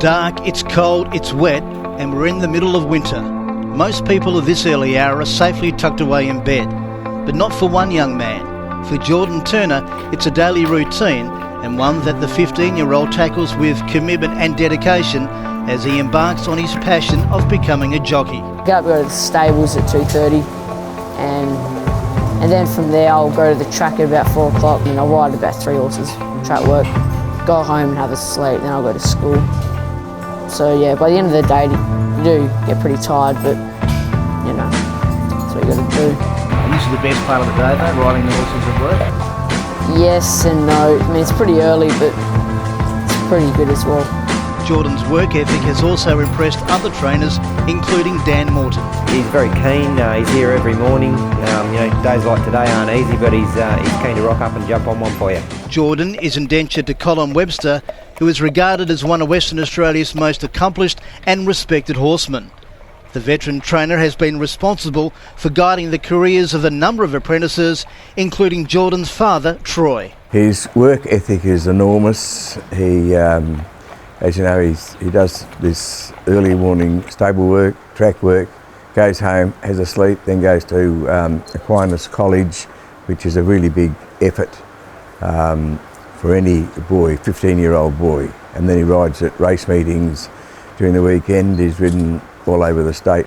dark, it's cold, it's wet, and we're in the middle of winter. Most people of this early hour are safely tucked away in bed, but not for one young man. For Jordan Turner, it's a daily routine, and one that the 15-year-old tackles with commitment and dedication as he embarks on his passion of becoming a jockey. Go to the stables at 2:30, and then from there I'll go to the track at about 4 o'clock, and I'll ride about 3 horses, track work, go home and have a sleep, then I'll go to school. So yeah, by the end of the day you do get pretty tired, but you know, that's what you got to do. And this is the best part of the day though, riding the horses at work? Yes and no. I mean, it's pretty early, but it's pretty good as well. Jordan's work ethic has also impressed other trainers, including Dan Morton. He's very keen, he's here every morning. Days like today aren't easy, but he's keen to rock up and jump on one for you. Jordan is indentured to Colin Webster, who is regarded as one of Western Australia's most accomplished and respected horsemen. The veteran trainer has been responsible for guiding the careers of a number of apprentices, including Jordan's father, Troy. His work ethic is enormous. He, as you know, he does this early morning stable work, track work, goes home, has a sleep, then goes to Aquinas College, which is a really big effort for any boy, 15-year-old boy. And then he rides at race meetings during the weekend. He's ridden all over the state.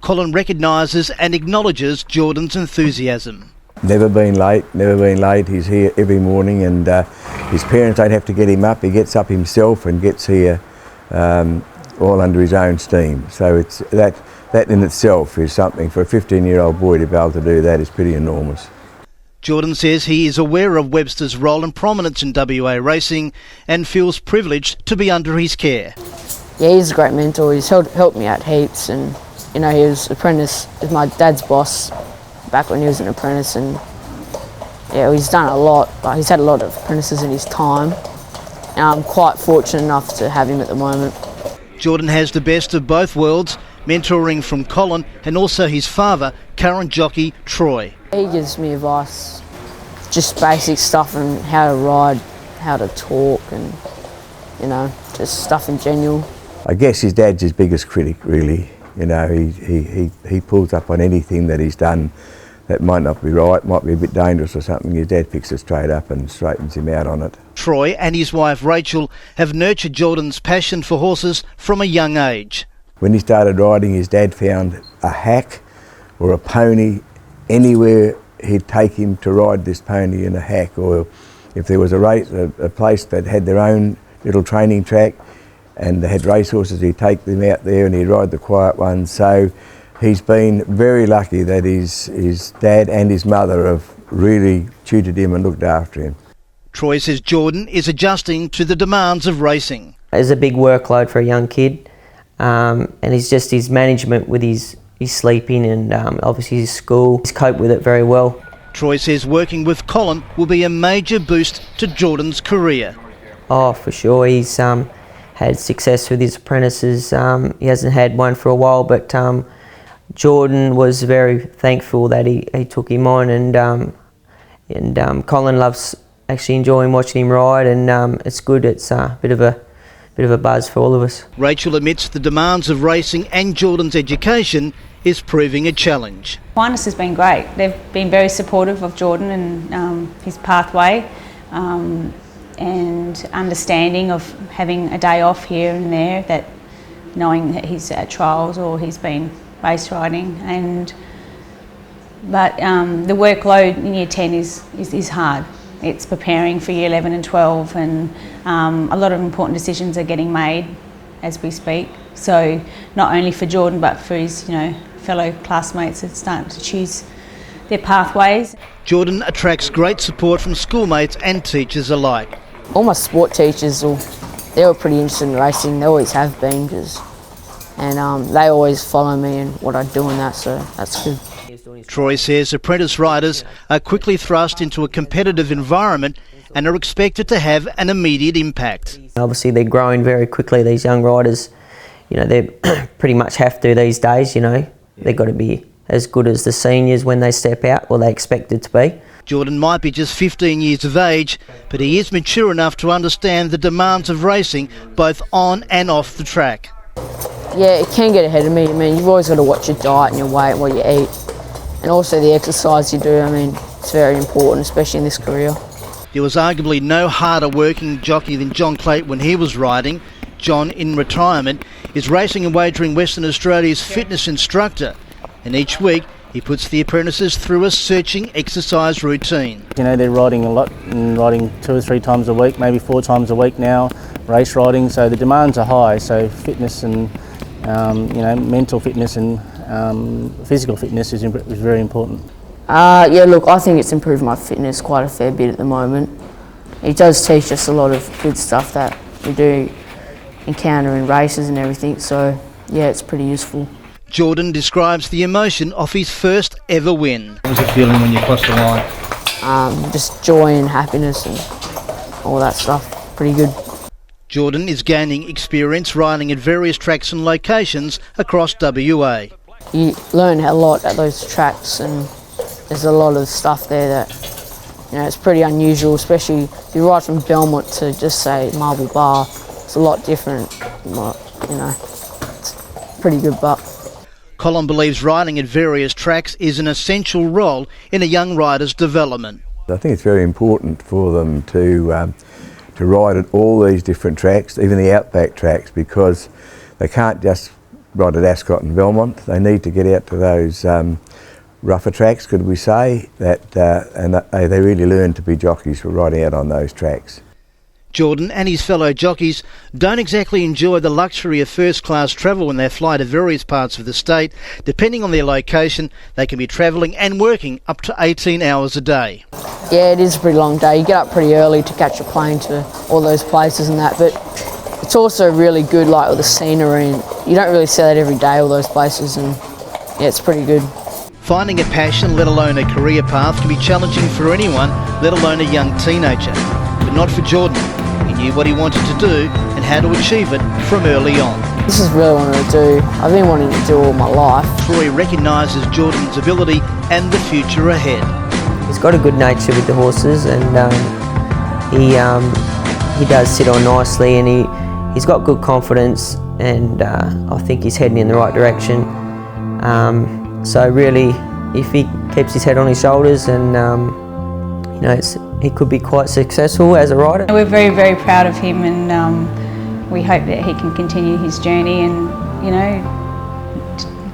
Colin recognises and acknowledges Jordan's enthusiasm. Never been late, never been late. He's here every morning, and his parents don't have to get him up. He gets up himself and gets here all under his own steam. So it's that in itself is something for a 15-year-old boy to be able to do. That is pretty enormous. Jordan says he is aware of Webster's role and prominence in WA racing and feels privileged to be under his care. Yeah, he's a great mentor. He's helped me out heaps, and you know, he was apprentice with my dad's boss back when he was an apprentice, and yeah, he's done a lot. Like, he's had a lot of apprentices in his time, and I'm quite fortunate enough to have him at the moment. Jordan has the best of both worlds, mentoring from Colin and also his father, current jockey Troy. He gives me advice, just basic stuff on how to ride, how to talk, and you know, just stuff in general. I guess his dad's his biggest critic, really. You know, he pulls up on anything that he's done that might not be right, might be a bit dangerous or something. His dad picks it straight up and straightens him out on it. Troy and his wife Rachel have nurtured Jordan's passion for horses from a young age. When he started riding, his dad found a hack or a pony anywhere. He'd take him to ride this pony in a hack, or if there was a race, a place that had their own little training track and they had racehorses, he'd take them out there and he'd ride the quiet ones. So he's been very lucky that his dad and his mother have really tutored him and looked after him. Troy says Jordan is adjusting to the demands of racing. It's a big workload for a young kid, and it's just his management with his sleeping and obviously his school. He's coped with it very well. Troy says working with Colin will be a major boost to Jordan's career. Oh, for sure. He's had success with his apprentices. He hasn't had one for a while, but Jordan was very thankful that he took him on, and Colin loves actually enjoying watching him ride, and it's good. It's a bit of a buzz for all of us. Rachel admits the demands of racing and Jordan's education is proving a challenge. Aquinas has been great. They've been very supportive of Jordan and his pathway, and understanding of having a day off here and there, that knowing that he's at trials or he's been race riding, but the workload in year 10 is hard. It's preparing for year 11 and 12, and a lot of important decisions are getting made as we speak. So not only for Jordan but for his fellow classmates that starting to choose their pathways. Jordan attracts great support from schoolmates and teachers alike. All my sport teachers, they were pretty interested in racing. They always have been, and they always follow me and what I do in that, so that's good. Troy says apprentice riders are quickly thrust into a competitive environment and are expected to have an immediate impact. Obviously they're growing very quickly, these young riders. They pretty much have to these days, they've got to be as good as the seniors when they step out, or they expected to be. Jordan might be just 15 years of age, but he is mature enough to understand the demands of racing, both on and off the track. Yeah, it can get ahead of me. I mean, you've always got to watch your diet and your weight, what you eat, and also the exercise you do. I mean, it's very important, especially in this career. There was arguably no harder working jockey than John Clayton when he was riding. John, in retirement, is racing and wagering Western Australia's fitness instructor, and each week he puts the apprentices through a searching exercise routine. You know, they're riding a lot and riding 2 or 3 times a week, maybe 4 times a week now, race riding, so the demands are high. So fitness and mental fitness and physical fitness is very important. Yeah, look, I think it's improved my fitness quite a fair bit at the moment. It does teach us a lot of good stuff that we do encounter in races and everything, so yeah, it's pretty useful. Jordan describes the emotion of his first ever win. What was it feeling when you crossed the line? Just joy and happiness and all that stuff, pretty good. Jordan is gaining experience riding at various tracks and locations across WA. You learn a lot at those tracks, and there's a lot of stuff there that, it's pretty unusual, especially if you ride from Belmont to just say Marble Bar. It's a lot different, it's pretty good buck. Colin believes riding at various tracks is an essential role in a young rider's development. I think it's very important for them to ride at all these different tracks, even the outback tracks, because they can't just ride at Ascot and Belmont. They need to get out to those rougher tracks, could we say, and they really learn to be jockeys for riding out on those tracks. Jordan and his fellow jockeys don't exactly enjoy the luxury of first-class travel when they fly to various parts of the state. Depending on their location, they can be travelling and working up to 18 hours a day. Yeah, it is a pretty long day. You get up pretty early to catch a plane to all those places and that, but it's also really good, like with the scenery, and you don't really see that every day, all those places, and yeah, it's pretty good. Finding a passion, let alone a career path, can be challenging for anyone, let alone a young teenager. But not for Jordan. He knew what he wanted to do and how to achieve it from early on. This is really what I want to do. I've been wanting to do all my life. Troy recognises Jordan's ability and the future ahead. He's got a good nature with the horses, and he does sit on nicely, and he's got good confidence, and I think he's heading in the right direction. So really, if he keeps his head on his shoulders, and he could be quite successful as a rider. We're very, very proud of him, and we hope that he can continue his journey and,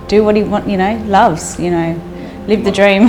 do what he loves, live the dream.